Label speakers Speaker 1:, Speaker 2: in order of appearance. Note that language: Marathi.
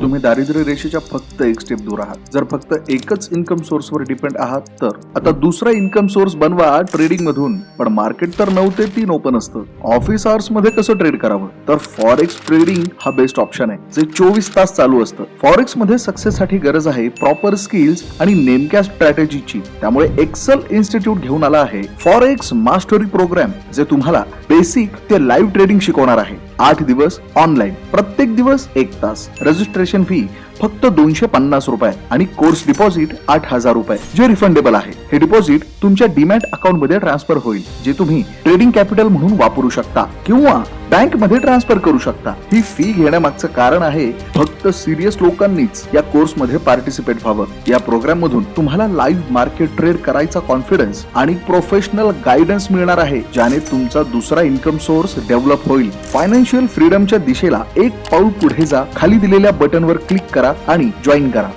Speaker 1: तुम्ही दारिद्र्य रेषेच्या फक्त एक स्टेप दूर आहात. जर फक्त एकच इन्कम सोर्सवर डिपेंड आहात तर आता दुसरा इन्कम सोर्स बनवा ट्रेडिंग मधून. पण मार्केट तर 9 ते 3 ओपन असतं. ऑफिस आवर्स मध्ये कसं ट्रेड करावं? तर फॉरेक्स ट्रेडिंग हा बेस्ट ऑप्शन आहे, जे 24 तास चालू असतं. फॉरेक्स मध्ये सक्सेस साठी गरज आहे प्रॉपर स्किल्स आणि नेमक्या स्ट्रॅटेजीची. त्यामुळे एक्सेल इन्स्टिट्यूट घेऊन आला आहे फॉरेक्स मास्टरी प्रोग्राम, जे तुम्हाला बेसिक ते लाईव्ह ट्रेडिंग शिकवणार आहे. 8 दिवस ऑनलाईन, प्रत्येक दिवस 1 तास. रजिस्ट्रेशन फी फक्त 250 रुपये आणि कोर्स डिपॉझिट 8,000 रुपये, जे रिफंडेबल आहे. हे डिपॉझिट तुमच्या डीमॅट अकाउंट मध्ये ट्रान्सफर होईल, जे तुम्ही ट्रेडिंग कॅपिटल म्हणून वापरू शकता किंवा बँक मध्ये ट्रान्सफर करू शकता. ही फी घेण्यामागचं कारण आहे फक्त सिरियस लोकांनीच या कोर्स मध्ये पार्टिसिपेट व्हावं. या प्रोग्राम मधून तुम्हाला लाईव्ह मार्केट ट्रेड करायचा कॉन्फिडन्स आणि प्रोफेशनल गायडन्स मिळणार आहे, ज्याने तुमचा दुसरा इन्कम सोर्स डेव्हलप होईल. फायनान्शियल फ्रीडमच्या दिशेला एक पाऊल पुढे जा. खाली दिलेल्या बटनवर क्लिक करा आणि जॉईन करा.